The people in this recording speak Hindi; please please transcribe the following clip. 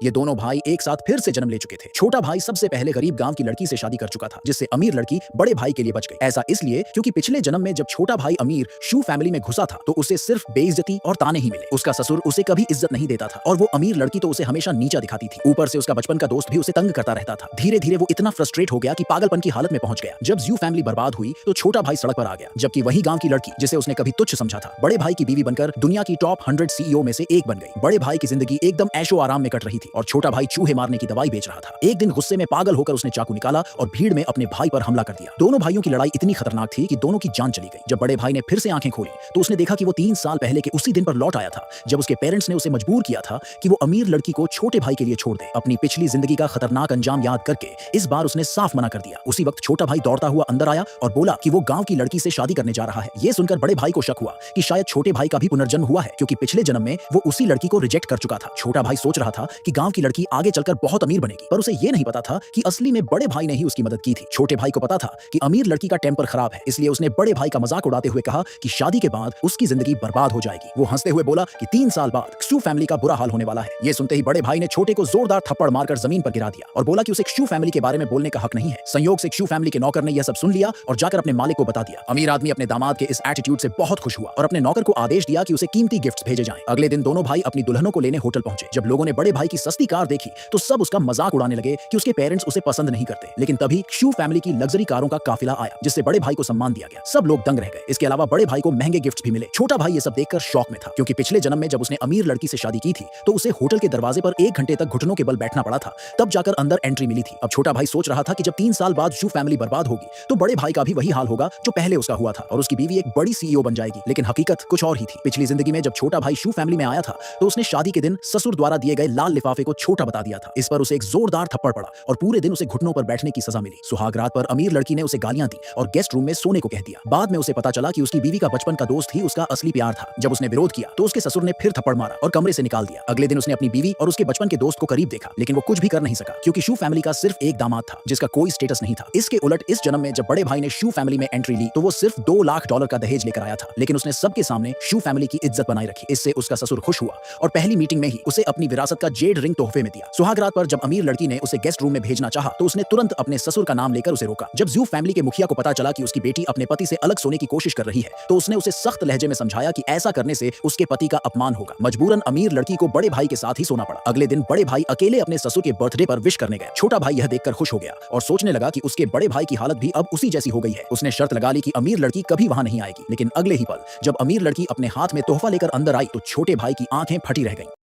ये दोनों भाई एक साथ फिर से जन्म ले चुके थे। छोटा भाई सबसे पहले गरीब गांव की लड़की से शादी कर चुका था, जिससे अमीर लड़की बड़े भाई के लिए बच गई। ऐसा इसलिए क्योंकि पिछले जन्म में जब छोटा भाई अमीर शू फैमिली में घुसा था तो उसे सिर्फ बेइज्जती और ताने ही मिले। उसका ससुर उसे कभी इज्जत नहीं देता था और वो अमीर लड़की तो उसे हमेशा नीचा दिखाती थी। ऊपर से उसका बचपन का दोस्त भी उसे तंग करता रहता था। धीरे धीरे वो इतना फ्रस्ट्रेट हो गया कि पागलपन की हालत में पहुंच गया। जब जू फैमिली बर्बाद हुई तो छोटा भाई सड़क पर आ गया, जबकि वही गांव की लड़की जिसे उसने कभी तुच्छ समझा था बड़े भाई की बीवी बनकर दुनिया की टॉप 100 सीईओ में से एक बन गई। बड़े भाई की जिंदगी एकदम ऐशो आराम में कट रही थी और छोटा भाई चूहे मारने की दवाई बेच रहा था। एक दिन गुस्से में पागल होकर उसने चाकू निकाला और भीड़ में अपने भाई पर हमला कर दिया। दोनों भाइयों की लड़ाई इतनी खतरनाक थी कि दोनों की जान चली गई। जब बड़े भाई ने फिर से आंखें खोली तो उसने देखा कि वो 3 साल पहले के उसी दिन पर लौट आया था जब उसके पेरेंट्स ने उसे मजबूर किया था कि वो अमीर लड़की को छोटे भाई के लिए छोड़ दे। अपनी पिछली जिंदगी का खतरनाक अंजाम याद करके इस बार उसने साफ मना कर दिया। उसी वक्त छोटा भाई दौड़ता हुआ अंदर आया और बोला कि वो गांव की लड़की से शादी करने जा रहा है। ये सुनकर बड़े भाई को शक हुआ कि शायद छोटे भाई का भी पुनर्जन्म हुआ है, क्योंकि पिछले जन्म में वो उसी लड़की को रिजेक्ट कर चुका था। छोटा भाई सोच रहा था कि गांव की लड़की आगे चलकर बहुत अमीर बनेगी, पर उसे ये नहीं पता था कि असली में बड़े भाई ने ही उसकी मदद की थी। छोटे भाई को पता था कि अमीर लड़की का टेम्पर खराब है, इसलिए उसने बड़े भाई का मजाक उड़ाते हुए कहा कि शादी के बाद उसकी जिंदगी बर्बाद हो जाएगी। वो हंसते हुए बोला कि 3 साल बाद शू फैमिली का बुरा हाल होने वाला है। ये सुनते ही बड़े भाई ने छोटे को जोरदार थप्पड़ मारकर जमीन पर गिरा दिया और बोला कि उसे शू फैमिली के बारे में बोलने का हक नहीं है। संयोग से शू फैमिली के नौकर ने यह सब सुन लिया और जाकर अपने मालिक को बता दिया। अमीर आदमी अपने दामाद के इस एटीट्यूड से बहुत खुश हुआ और अपने नौकर को आदेश दिया कि उसे कीमती गिफ्ट्स भेजे जाएं। अगले दिन दोनों भाई अपनी दुल्हनों को लेने होटल पहुंचे। जब लोगों ने बड़े भाई की सस्ती कार देखी तो सब उसका मजाक उड़ाने लगे कि उसके पेरेंट्स उसे पसंद नहीं करते। लेकिन तभी शू फैमिली की लग्जरी कारों का काफिला आया, जिससे बड़े भाई को सम्मान दिया गया। सब लोग दंग रह गए। इसके अलावा बड़े भाई को महंगे गिफ्ट्स भी मिले। छोटा भाई ये सब देखकर शौक में था, क्योंकि पिछले जन्म में जब उसने अमीर लड़की से शादी की थी तो उसे होटल के दरवाजे पर 1 घंटे तक घुटनों के बल बैठना पड़ा था, तब जाकर अंदर एंट्री मिली थी। अब छोटा भाई सोच रहा था कि जब 3 साल बाद शू फैमिली बर्बाद होगी तो बड़े भाई का भी वही हाल होगा जो पहले उसका हुआ था और उसकी बीवी एक बड़ी सीईओ बन जाएगी। लेकिन हकीकत कुछ और ही थी। पिछली जिंदगी में जब छोटा भाई शू फैमिली में आया था तो उसने शादी के दिन ससुर द्वारा दिए गए लाल लिफाफे को छोटा बता दिया था। इस पर उसे एक जोरदार थप्पड़ पड़ा और पूरे दिन उसे घुटनों पर बैठने की सजा मिली। सुहाग रात पर अमीर लड़की ने उसे गालियां दी और गेस्ट रूम में सोने को कह दिया। बाद में उसे पता चला कि उसकी बीवी का बचपन का दोस्त ही उसका असली प्यार था। जब उसने विरोध किया तो उसके ससुर ने फिर थप्पड़ मारा और कमरे से निकाल दिया। अगले दिन उसने अपनी बीवी और उसके बचपन के दोस्त को करीब देखा, लेकिन वो कुछ भी कर नहीं सका, क्योंकि शू फैमिली का सिर्फ एक दामाद था जिसका कोई स्टेटस नहीं था। इसके उलट इस जन्म में जब बड़े भाई ने शू फैमिली में एंट्री ली तो वो सिर्फ $2 लाख का दहेज लेकर आया था, लेकिन उसने सबके सामने शू फैमिली की इज्जत बनाए रखी। इससे उसका ससुर खुश हुआ और पहली मीटिंग में ही उसे अपनी विरासत का जेड रिंग तोहफे में दिया। सुहाग रात पर जब अमीर लड़की ने उसे गेस्ट रूम में भेजना चाहा तो उसने तुरंत अपने ससुर का नाम लेकर उसे रोका। जब जू फैमिली के मुखिया को पता चला कि उसकी बेटी अपने पति से अलग सोने की कोशिश कर रही है तो उसने उसे सख्त लहजे में समझाया कि ऐसा करने से उसके पति का अपमान होगा। मजबूरन अमीर लड़की को बड़े भाई के साथ ही सोना पड़ा। अगले दिन बड़े भाई अकेले अपने ससुर के बर्थडे पर विश करने गए। छोटा भाई यह देखकर खुश हो गया और सोचने लगा कि उसके बड़े भाई की हालत भी अब उसी जैसी हो गई है। उसने शर्त लगा ली कि अमीर लड़की कभी वहां नहीं आएगी। लेकिन अगले ही पल जब अमीर लड़की अपने हाथ में तोहफा लेकर अंदर आई तो छोटे भाई की आंखें फटी रह गईं।